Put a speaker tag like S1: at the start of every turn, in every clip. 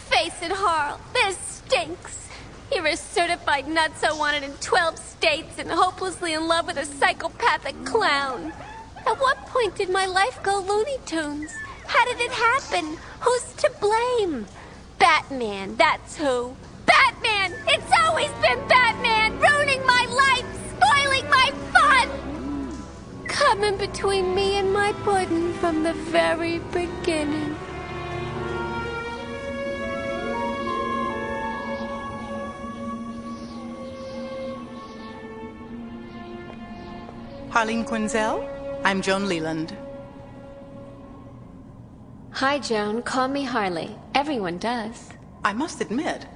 S1: Face it, Harl. This stinks. You're a certified nutso wanted in 12 states and hopelessly in love with a psychopathic clown. At what point did my life go Looney Tunes? How did it happen? Who's to blame? Batman, that's who. Batman! It's always been Batman! Ruining my life! Spoiling my fun! Coming between me and my pudding from the very beginning.
S2: Harleen Quinzel, I'm Joan Leland.
S1: Hi, Joan. Call me Harley. Everyone does.
S2: I must admit,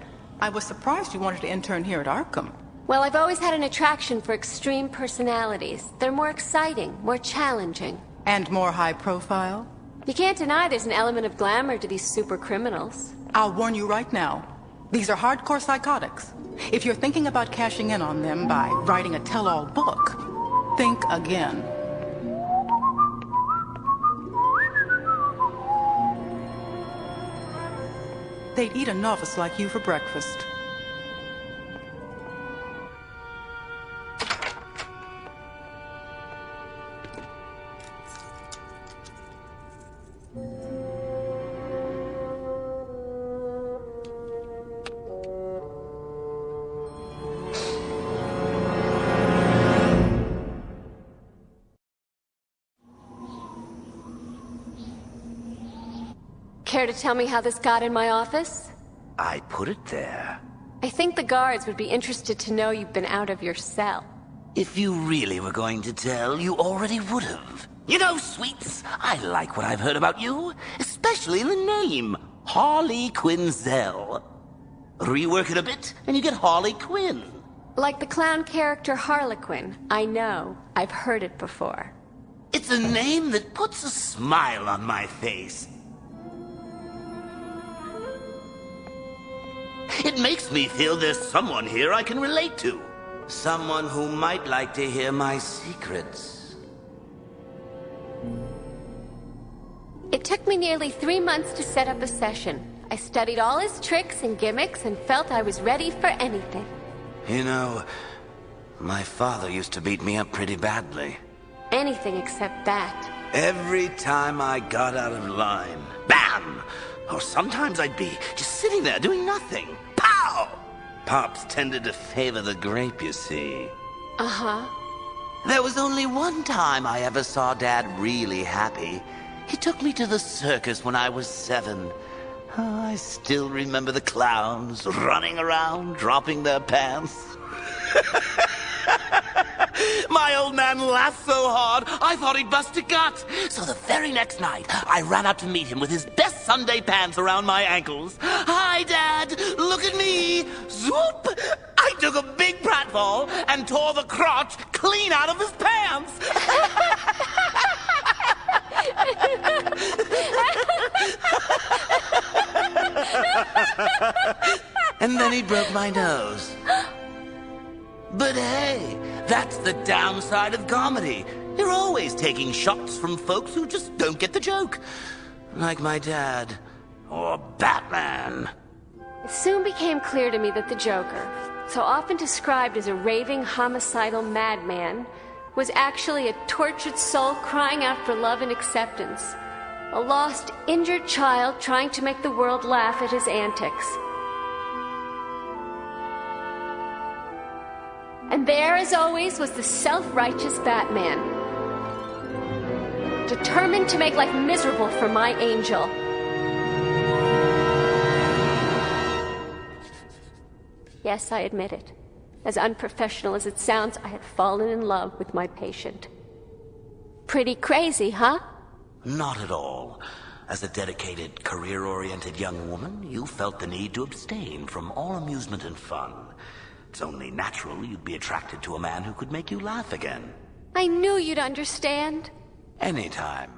S2: I was surprised you wanted to intern here at Arkham.
S1: Well, I've always had an attraction for extreme personalities. They're more exciting, more challenging.
S2: And more high profile?
S1: You can't deny there's an element of glamour to these super criminals.
S2: I'll warn you right now. These are hardcore psychotics. If you're thinking about cashing in on them by writing a tell-all book, think again. They'd eat a novice like you for breakfast.
S1: Care to tell me how this got in my office?
S3: I put it there.
S1: I think the guards would be interested to know you've been out of your cell.
S3: If you really were going to tell, you already would have. You know, Sweets, I like what I've heard about you, especially the name, Harley Quinzel. Rework it a bit, and you get Harley Quinn.
S1: Like the clown character Harlequin. I know. I've heard it before.
S3: It's a name that puts a smile on my face. It makes me feel there's someone here I can relate to. Someone who might like to hear my secrets.
S1: It took me nearly 3 months to set up a session. I studied all his tricks and gimmicks and felt I was ready for anything.
S3: You know, my father used to beat me up pretty badly.
S1: Anything except that.
S3: Every time I got out of line, bam! Or sometimes I'd be just sitting there doing nothing. Pow! Pops tended to favor the grape, you see.
S1: Uh-huh.
S3: There was only one time I ever saw Dad really happy. He took me to the circus when I was 7. Oh, I still remember the clowns running around, dropping their pants. My old man laughed so hard, I thought he'd bust a gut. So the very next night, I ran out to meet him with his best Sunday pants around my ankles. Hi, Dad, look at me. Zoop! I took a big pratfall and tore the crotch clean out of his pants. And then he broke my nose. But hey, that's the downside of comedy. You're always taking shots from folks who just don't get the joke. Like my dad. Or Batman.
S1: It soon became clear to me that the Joker, so often described as a raving homicidal madman, was actually a tortured soul crying out for love and acceptance. A lost, injured child trying to make the world laugh at his antics. And there, as always, was the self-righteous Batman. Determined to make life miserable for my angel. Yes, I admit it. As unprofessional as it sounds, I had fallen in love with my patient. Pretty crazy, huh?
S3: Not at all. As a dedicated, career-oriented young woman, you felt the need to abstain from all amusement and fun. It's only natural you'd be attracted to a man who could make you laugh again.
S1: I knew you'd understand.
S3: Anytime.